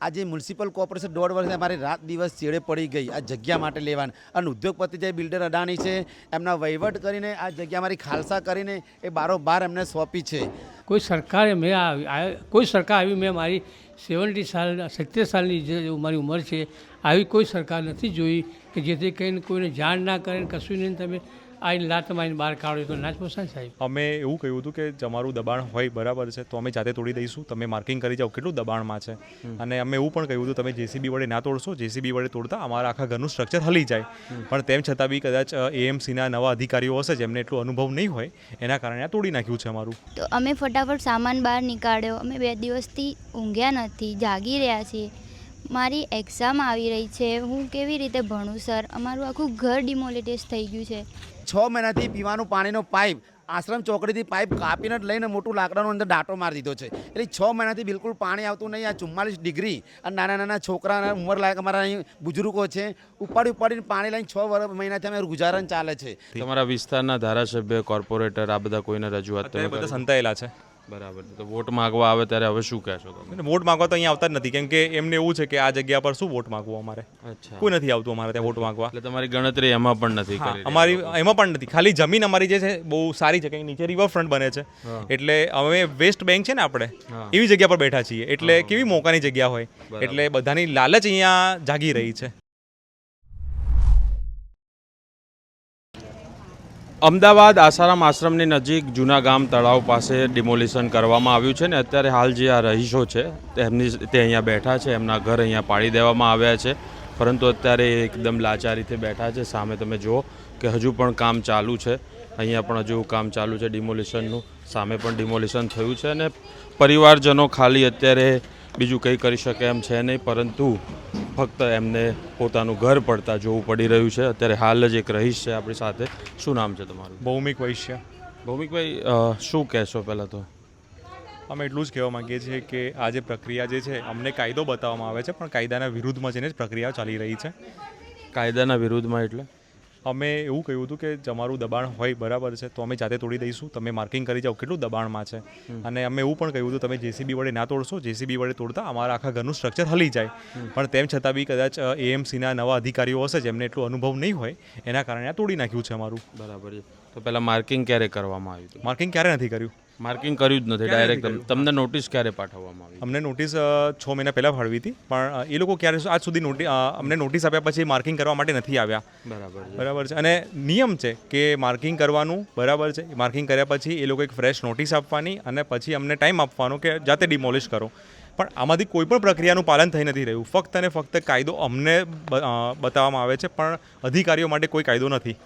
આજે municipal corporation 1.5 વર્ષથી અમારી રાત દિવસ ચેડે પડી ગઈ આ જગ્યા માટે લેવાની, અને ઉદ્યોગપતિ જે બિલ્ડર અડાણી છે એમના વહીવટ કરીને આ જગ્યા અમારી ખાલસા કરીને એ બારોબાર એમને સોંપી છે. કોઈ સરકારે કોઈ સરકાર આવી મેં મારી 70 સાલ 70 સાલની જે મારી ઉંમર છે આવી કોઈ સરકાર નથી જોઈ કે જેથી કરીને કોઈને જાણ ના કરે ને કશું નહીં તમે આવીને લાત મારીને બહાર કાઢો તો ના જ પોસાય સાહેબ. અમે એવું કહ્યું હતું કે તમારું દબાણ હોય બરાબર છે તો અમે જાતે તોડી દઈશું, તમે માર્કિંગ કરી જાઓ કેટલું દબાણમાં છે. અને અમે એવું પણ કહ્યું હતું તમે જેસીબી વડે ના તોડશો, જેસીબી વડે તોડતા અમારા આખા ઘરનું સ્ટ્રક્ચર હલી જાય. પણ તેમ છતાં બી કદાચ એએમસીના નવા અધિકારીઓ હશે જેમને એટલો અનુભવ નહીં હોય એના કારણે આ તોડી નાખ્યું છે અમારું. તો અમે ફટાફટ સામાન બહાર નીકાળ્યો. અમે 2 દિવસથી ઊંઘ્યા નથી, જાગી રહ્યા છીએ. મારી એક્ઝામ આવી રહી છે, હું કેવી રીતે ભણું સર? અમારું આખું ઘર ડિમોલિટેજ થઈ ગયું છે. 6 મહિનાથી પીવાનું પાણીનો પાઇપ આશ્રમ ચોકડીથી પાઇપ કાપીને લઈને મોટું લાકડાનો અંદર દાંટો મારી દીધો છે. એટલે 6 મહિનાથી બિલકુલ પાણી આવતું નહીં. આ 44 ડિગ્રી અને નાના નાના છોકરાના ઉંમર લાયક અમારા અહીં બુજુર્ગો છે, ઉપાડીને પાણી લઈને 6 મહિનાથી અમે ગુજારણ ચાલે છે. તમારા વિસ્તારના ધારાસભ્ય, કોર્પોરેટર આ બધા કોઈને રજૂઆત અત્યારે બધા સંતાયેલા છે. બરાબર. તો વોટ માંગવા આવે ત્યારે હવે શું કહેશો તમે? વોટ માંગવા તો અહીંયા આવતા જ નથી, કેમ કે એમને એવું છે કે આ જગ્યા પર શું વોટ માંગવું અમારે. અચ્છા, કોઈ નથી આવતું અમારે ત્યાં વોટ માંગવા. એટલે તમારી ગણતરી એમાં પણ નથી હા, કરી? અમારી એમાં પણ નથી. ખાલી જમીન અમારી જે છે બહુ સારી છે, કંઈ નીચે રિવરફ્રન્ટ બને છે. એટલે અમે વેસ્ટ બેંક છે ને આપણે એવી જગ્યા પર બેઠા છીએ. એટલે કેવી મોકાની જગ્યા હોય, એટલે બધાની લાલચ અહીંયા જાગી રહી છે. અમદાવાદ આસારામ આશ્રમની નજીક જૂના ગામ તળાવ પાસે ડિમોલિશન કરવામાં આવ્યું છે ને અત્યારે હાલ જે આ રહીશો છે તે અહીંયા બેઠા છે, એમના ઘર અહીંયા પાડી દેવામાં આવ્યા છે, પરંતુ અત્યારે એકદમ લાચારીથી બેઠા છે. સામે તમે જુઓ કે હજુ પણ કામ ચાલુ છે, અહીંયા પણ હજુ કામ ચાલુ છે ડિમોલિશનનું. સામે પણ ડિમોલિશન થયું છે અને પરિવારજનો ખાલી અત્યારે બીજું કંઈ કરી શકે એમ છે નહીં, પરંતુ ફક્ત એમને પોતાનું ઘર પડતા જોવું પડી રહ્યું છે. અત્યારે હાલ જ એક રહીશ છે આપણી સાથે. શું નામ છે તમારું? ભૌમિક વૈશ્ય. ભૌમિકભાઈ, શું કહેશો પહેલાં તો? અમે એટલું જ કહેવા માંગીએ છીએ કે આ જે પ્રક્રિયા જે છે અમને કાયદો બતાવવામાં આવે છે, પણ કાયદાના વિરુદ્ધમાં જઈને જ પ્રક્રિયા ચાલી રહી છે. કાયદાના વિરુદ્ધમાં એટલે? અમે એવું કહ્યું હતું કે તમારું દબાણ હોય બરાબર છે તો અમે જાતે તોડી દઈશું, તમે માર્કિંગ કરી જાઓ કેટલું દબાણમાં છે. અને અમે એવું પણ કહ્યું હતું તમે જેસીબી વડે ના તોડશો, જેસીબી વડે તોડતા અમારા આખા ઘરનું સ્ટ્રક્ચર હલી જાય. પણ તેમ છતાં બી કદાચ એએમસીના નવા અધિકારીઓ હશે જેમને એટલો અનુભવ નહીં હોય એના કારણે આ તોડી નાખ્યું છે અમારું. બરાબર છે. તો પહેલાં માર્કિંગ ક્યારે કરવામાં આવ્યું હતું? માર્કિંગ ક્યારે નથી કર્યું. માર્કિંગ કર્યું જ નથી, ડાયરેક્ટ તમને નોટિસ ક્યારે પાઠવવામાં આવી? અમને નોટિસ 6 મહિના પહેલાં ફાળવી હતી, પણ એ લોકો ક્યારે આજ સુધી અમને નોટિસ આપ્યા પછી માર્કિંગ કરવા માટે નથી આવ્યા. બરાબર છે. અને નિયમ છે કે માર્કિંગ કરવાનું બરાબર છે, માર્કિંગ કર્યા પછી એ લોકો એક ફ્રેશ નોટિસ આપવાની અને પછી અમને ટાઈમ આપવાનો કે જાતે ડિમોલિશ કરો. પણ આમાંથી કોઈ પણ પ્રક્રિયાનું પાલન થઈ નથી રહ્યું. ફક્ત અને ફક્ત કાયદો અમને બતાવવામાં આવે છે, પણ અધિકારીઓ માટે કોઈ કાયદો નથી.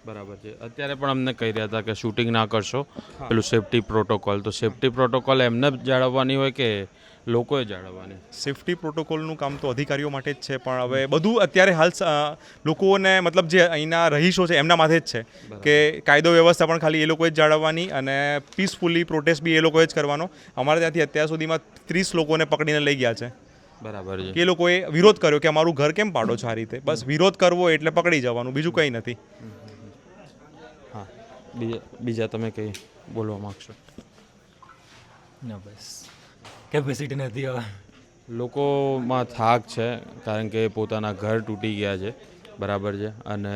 બરાબર છે. અત્યારે પણ અમને કહી રહ્યા હતા કે શૂટિંગ ના કરશો, પેલું સેફ્ટી પ્રોટોકોલ. તો સેફ્ટી પ્રોટોકોલ એમને જાળવવાની હોય કે લોકોએ જાળવવાની? સેફ્ટી પ્રોટોકોલનું કામ તો અધિકારીઓ માટે જ છે, પણ હવે બધું અત્યારે હાલ લોકોને મતલબ જે અહીંના રહીશો છે એમના માથે જ છે કે કાયદો વ્યવસ્થા પણ ખાલી એ લોકોએ જ જાળવવાની અને પીસફુલી પ્રોટેસ્ટ બી એ લોકોએ જ કરવાનો. અમારે ત્યાંથી અત્યાર સુધીમાં 30 લોકોને પકડીને લઈ ગયા છે. બરાબર છે. કે એ લોકોએ વિરોધ કર્યો કે અમારું ઘર કેમ પાડો છો આ રીતે. બસ વિરોધ કરવો એટલે પકડી જવાનું, બીજું કંઈ નથી. બીજા તમે કંઈ બોલવા માગશો? ના, બસ કેપેસિટી નથી હવે. લોકોમાં થાક છે કારણ કે પોતાના ઘર તૂટી ગયા છે. બરાબર છે. અને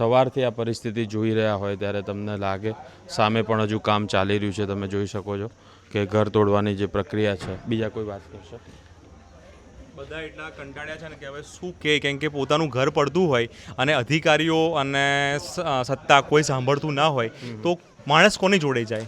સવારથી આ પરિસ્થિતિ જોઈ રહ્યા હોય ત્યારે તમને લાગે સામે પણ હજુ કામ ચાલી રહ્યું છે. તમે જોઈ શકો છો કે ઘર તોડવાની જે પ્રક્રિયા છે. બીજા કોઈ વાત કરશો? બધા એટલા કંટાળ્યા છે ને કે હવે શું કહે, કેમ કે પોતાનું ઘર પડતું હોય અને અધિકારીઓ અને સત્તા કોઈ સાંભળતું ના હોય તો માણસ કોની જોડે જાય.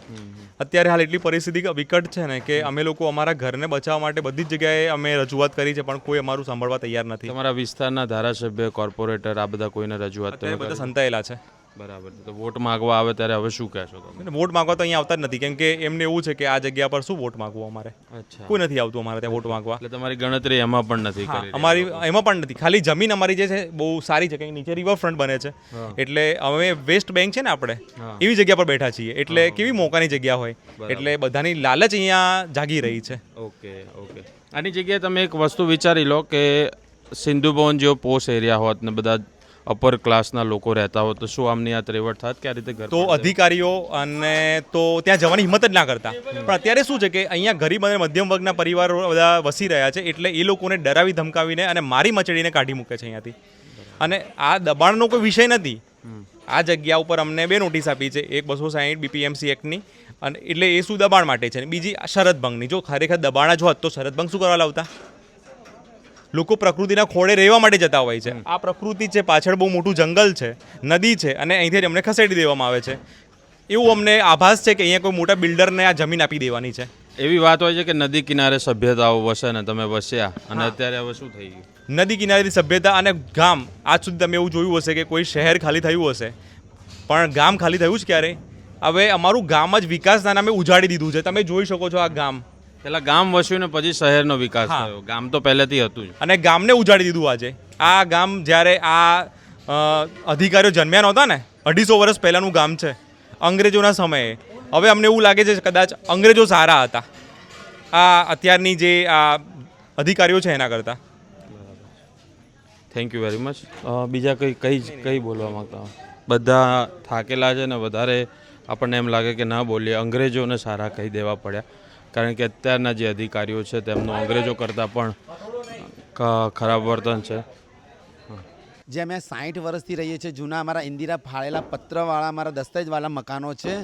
અત્યારે હાલ એટલી પરિસ્થિતિ વિકટ છે ને કે અમે લોકો અમારા ઘરને બચાવવા માટે બધી જ જગ્યાએ અમે રજૂઆત કરી છે, પણ કોઈ અમારું સાંભળવા તૈયાર નથી. તમારા વિસ્તારના ધારાસભ્ય, કોર્પોરેટર આ બધા કોઈને રજૂઆત તમે બધા સંતાયેલા છે. બરાબર. તો વોટ માંગવા આવે ત્યારે હવે શું કહેશો તમે? વોટ માંગવા તો અહીંયા આવતા જ નથી, કેમ કે એમને એવું છે કે આ જગ્યા પર શું વોટ માંગવું અમારે. અચ્છા, કોઈ નથી આવતું અમારે ત્યાં વોટ માંગવા. એટલે તમારી ગણતરી એમાં પણ નથી કરી? અમારી એમાં પણ નથી. ખાલી જમીન અમારી જે છે બહુ સારી છે, કંઈ નીચે રિવરફ્રન્ટ બને છે. એટલે અમે વેસ્ટ બેંક છે ને આપણે એવી જગ્યા પર બેઠા છીએ. એટલે કેવી મોકાની જગ્યા હોય, એટલે બધાની લાલચ અહીંયા જાગી રહી છે. ઓકે. આની જગ્યાએ તમે એક વસ્તુ વિચારી લો કે સિંધુ ભવન જેવો પોશ એરિયા હોત ને બધા અપર ક્લાસના લોકો રહેતા હોય તો શું આમની આ ત્રેવડ થાત કે આ રીતે ઘર તો અધિકારીઓ અને તો ત્યાં જવાની હિંમત જ ના કરતા. પણ અત્યારે શું છે કે અહીંયા ગરીબ અને મધ્યમ વર્ગના પરિવારો બધા વસી રહ્યા છે, એટલે એ લોકોને ડરાવી ધમકાવીને અને મારી મચડીને કાઢી મૂકે છે અહીંયાથી. અને આ દબાણનો કોઈ વિષય નથી. આ જગ્યા ઉપર અમને 2 નોટિસ આપી છે, એક 260 BPMC એક્ટની, અને એટલે એ શું દબાણ માટે છે, અને બીજી શરત ભંગની. જો ખરેખર દબાણ જ હોત તો શરત ભંગ શું કરવા લાવતા? લોકો પ્રકૃતિના ખોળે રહેવા માટે જતા હોય છે. આ પ્રકૃતિ છે, પાછળ બહુ મોટું જંગલ છે, નદી છે, અને અહીંથી જ અમને ખસેડી દેવામાં આવે છે. એવું અમને આભાસ છે કે અહીંયા કોઈ મોટા બિલ્ડરને આ જમીન આપી દેવાની છે. એવી વાત હોય છે કે નદી કિનારે સભ્યતાઓ વસે ને તમે વસ્યા, અને અત્યારે હવે શું થઈ ગયું? નદી કિનારેની સભ્યતા અને ગામ, આજ સુધી તમે એવું જોયું હશે કે કોઈ શહેર ખાલી થયું હશે, પણ ગામ ખાલી થયું જ ક્યારે? હવે અમારું ગામ જ વિકાસના નામે ઉજાડી દીધું છે. તમે જોઈ શકો છો આ ગામ. પેલા ગામ વસ્યું ને પછી શહેરનો વિકાસ હા. થયો. ગામ તો પહેલેથી હતું જ. અને ગામને ઉજાડી દીધું આજે. આ ગામ જ્યારે આ અધિકારીઓ જન્મ્યા નહોતા ને, 250 વર્ષ પહેલાંનું ગામ છે, અંગ્રેજોના સમયે. હવે અમને એવું લાગે છે કદાચ અંગ્રેજો સારા હતા આ અત્યારની જે આ અધિકારીઓ છે એના કરતાં. Thank you very much. બીજા કઈ બોલવા માંગતા હો? બધા થાકેલા છે ને વધારે આપણને એમ લાગે કે ના બોલીએ, અંગ્રેજોને સારા કહી દેવા પડ્યા, કારણ કે અત્યારના જે અધિકારીઓ છે તેમનું અંગ્રેજો કરતાં પણ ખરાબ વર્તન છે. જે અમે 60 વર્ષથી રહીએ છીએ, જૂના અમારા ઇન્દિરા ફાળેલા પત્રવાળા અમારા દસ્તાવેજવાળા મકાનો છે.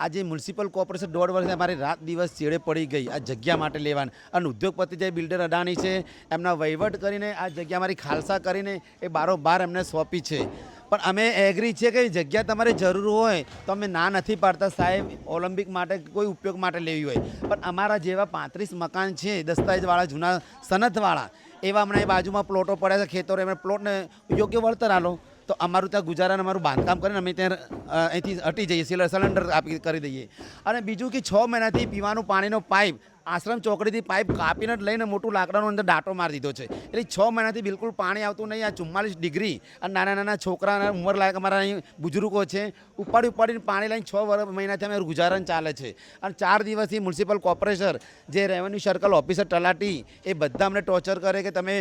આજે મ્યુનિસિપલ કોર્પોરેશન 1.5 વર્ષથી અમારી રાત દિવસ ચેડે પડી ગઈ આ જગ્યા માટે લેવાની. અને ઉદ્યોગપતિ જે બિલ્ડર અડાણી છે એમના વહીવટ કરીને આ જગ્યા અમારી ખાલસા કરીને એ બારોબાર એમને સોંપી છે. પણ અમે એગ્રી છે કે જગ્યા તમારે જરૂર હોય તો અમે ના નથી પાડતા સાહેબ, ઓલિમ્પિક માટે કોઈ ઉપયોગ માટે લેવી હોય. પણ અમારા જેવા 35 મકાન છે દસ્તાવેજવાળા જૂના સનતવાળા, એવા હમણાં એ બાજુમાં પ્લોટો પડ્યા છે ખેતરો, એમને પ્લોટને યોગ્ય વળતર આલો તો અમારું ત્યાં ગુજારા અમારું બાંધકામ કરીને અમે ત્યાં અહીંથી હટી જઈએ, સિલિન્ડર આપી કરી દઈએ. અને બીજું કે 6 મહિનાથી પીવાનું પાણીનો પાઇપ આશ્રમ ચોકડીથી પાઇપ કાપીને લઈને મોટું લાકડાનો અંદર દાંટો મારી દીધો છે. એટલે 6 મહિનાથી બિલકુલ પાણી આવતું નહીં. આ 44 ડિગ્રી અને નાના નાના છોકરા ઉંમર લાયક અમારા અહીં બુજુર્ગો છે, ઉપાડીને પાણી લઈને 6 મહિનાથી અમે ગુજારણ ચાલે છે. અને 4 દિવસથી મ્યુનિસિપલ કોર્પોરેશન જે રેવન્યુ સર્કલ ઓફિસર તલાટી એ બધા અમને ટોર્ચર કરે કે તમે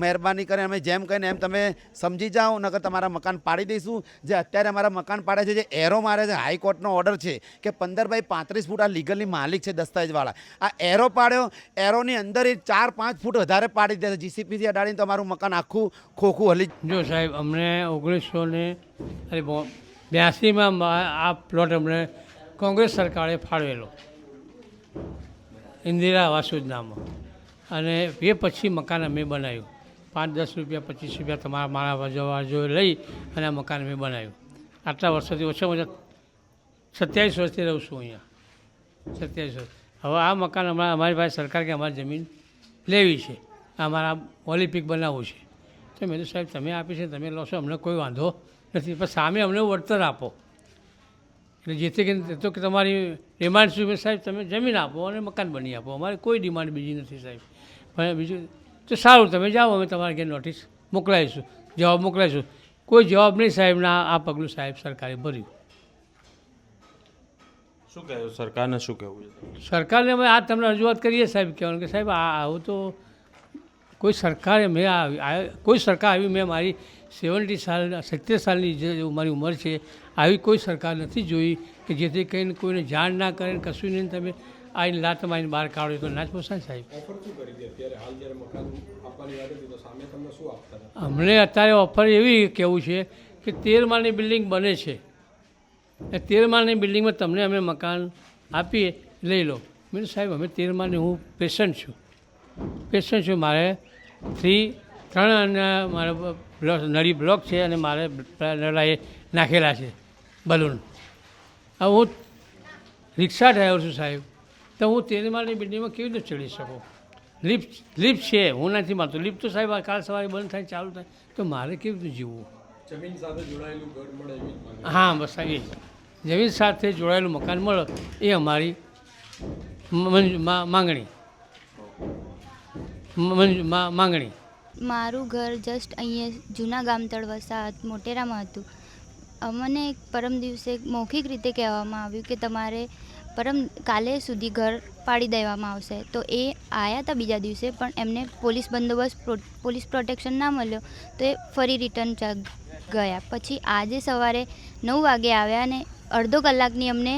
મહેરબાની કરીને અમે જેમ કહીને એમ તમે સમજી જાઓ, નકર તમારા મકાન પાડી દઈશું. જે અત્યારે અમારા મકાન પાડે છે, જે એરો મારે છે, હાઈકોર્ટનો ઓર્ડર છે કે 15 બાય 35 ફૂટ આ લીગલની માલિક છે દસ્તાવેજવાળા. આ એરો પાડ્યો, એરોની અંદર એ 4-5 ફૂટ વધારે પાડી દે છે. જીસીપીથી અડાડીને તો અમારું મકાન આખું ખોખું હલી. જો સાહેબ, અમને 1982માં આ પ્લોટ અમને કોંગ્રેસ સરકારે ફાળવેલો ઇન્દિરા આવાસ યોજનામાં, અને એ પછી મકાન અમે બનાવ્યું. 5-10 રૂપિયા 25 રૂપિયા તમારા મારા વજવા લઈ અને આ મકાન અમે બનાવ્યું. આટલા વર્ષોથી ઓછામાં ઓછા 27 વર્ષથી રહું છું અહીંયા, 27 વર્ષ. હવે આ મકાન હમણાં અમારી પાસે સરકાર કે અમારી જમીન લેવી છે, અમારા ઓલિમ્પિક બનાવવું છે. તો મેં તો સાહેબ તમે આપી છે તમે લો છો, અમને કોઈ વાંધો નથી, પણ સામે અમને વળતર આપો. એટલે જેથી કરીને તો કે તમારી ડિમાન્ડ શું સાહેબ, તમે જમીન આપો અને મકાન બની આપો, અમારે કોઈ ડિમાન્ડ બીજી નથી સાહેબ. પણ બીજું તો સારું, તમે જાઓ, અમે તમારે ઘેર નોટિસ મોકલાવીશું, જવાબ મોકલાવીશું. કોઈ જવાબ નહીં સાહેબના આ પગલું સાહેબ સરકારે ભર્યું. શું કહેવું સરકારને, શું કહેવું છે સરકારને અમે આ તમને રજૂઆત કરીએ સાહેબ, કહેવાનું કે સાહેબ આવું તો કોઈ સરકારે કોઈ સરકાર આવી મેં મારી 70 સાલની જે મારી ઉંમર છે, આવી કોઈ સરકાર નથી જોઈ કે જેથી કરીને કોઈને જાણ ના કરે, કશું નહીં તમે આવીને લાત મારીને બહાર કાઢો તો ના જ પોસાય સાહેબ. અમને અત્યારે ઓફર એવી કહેવું છે કે 13 માળની બિલ્ડિંગ બને છે, એ 13 માળની બિલ્ડિંગમાં તમને અમે મકાન આપીએ, લઈ લો. મેં સાહેબ અમે 13 માળની, હું પેશન્ટ છું, મારે 3 અને મારે નળી બ્લોક છે અને મારે નળાએ નાખેલા છે બલૂન. હવે હું રિક્ષા ડ્રાઈવર છું સાહેબ, તો હું 13 માળની બિલ્ડિંગમાં કેવી રીતે ચડી શકું? લિફ્ટ છે, હું નથી માનતો. લિફ્ટ તો સાહેબ કાલ સવારે બંધ થાય ચાલુ થાય તો મારે કેવી રીતે જીવવું? જમીન સાથે જોડાયેલું ઘર મળે એવી, હા બસ આવી જમીન સાથે જોડાયેલું મકાન મળે એ અમારી માંગણી. મારું ઘર જસ્ટ અહીંયા જૂના ગામતળ વસાહત મોટેરામાં હતું. અમને પરમ દિવસે મૌખિક રીતે કહેવામાં આવ્યું કે તમારે કાલે સુધી ઘર પાડી દેવામાં આવશે. તો એ આવ્યા હતા બીજા દિવસે, પણ એમને પોલીસ બંદોબસ્ત પોલીસ પ્રોટેક્શન ના મળ્યો તો એ ફરી રિટર્ન ગયા. પછી આજે સવારે 9 વાગે આવ્યા અને અડધો કલાકની અમને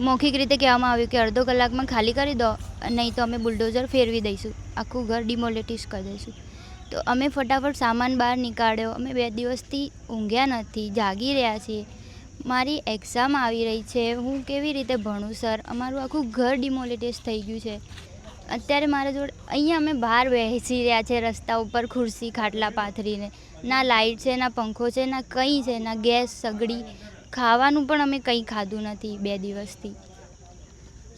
મૌખિક રીતે કહેવામાં આવ્યું કે અડધો કલાકમાં ખાલી કરી દો, નહીં તો અમે બુલડોઝર ફેરવી દઈશું, આખું ઘર ડિમોલિટિશ કરી દઈશું. તો અમે ફટાફટ સામાન બહાર નીકાળ્યો. અમે 2 દિવસથી ઊંઘ્યા નથી, જાગી રહ્યા છીએ. મારી એક્ઝામ આવી રહી છે, હું કેવી રીતે ભણું સર? અમારું આખું ઘર ડિમોલિટિશ થઈ ગયું છે. અત્યારે મારા જોડે અહીંયા અમે બહાર બેસી રહ્યા છે રસ્તા ઉપર ખુરશી ખાટલા પાથરીને. ના લાઇટ છે, ના પંખો છે, ના કંઈ છે, ના ગેસ સગડી. ખાવાનું પણ અમે કંઈ ખાધું નથી 2 દિવસથી.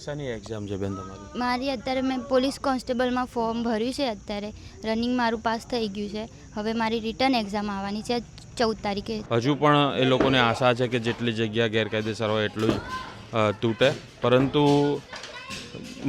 શેની એક્ઝામ છે બેન તમારી? મારી અત્યારે મેં પોલીસ કોન્સ્ટેબલમાં ફોર્મ ભર્યું છે. અત્યારે રનિંગ મારું પાસ થઈ ગયું છે. હવે મારી રિટર્ન એક્ઝામ આવવાની છે 14 તારીખે. હજુ પણ એ લોકોને આશા છે કે જેટલી જગ્યા ગેરકાયદેસર હોય એટલું જ તૂટે, પરંતુ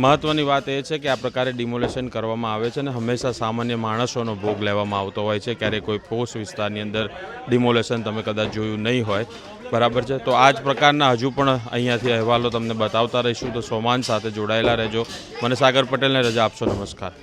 મહત્ત્વની વાત એ છે કે આ પ્રકારે ડિમોલેશન કરવામાં આવે છે અને હંમેશા સામાન્ય માણસોનો ભોગ લેવામાં આવતો હોય છે. ક્યારેય કોઈ પોસ્ટ વિસ્તારની અંદર ડિમોલેશન તમે કદાચ જોયું નહીં હોય, બરાબર છે. તો આ જ પ્રકારના હજુ પણ અહીંયાથી અહેવાલો તમને બતાવતા રહીશું. તો સોમાન સાથે જોડાયેલા રહેજો. મને સાગર પટેલને રજા આપશો. નમસ્કાર.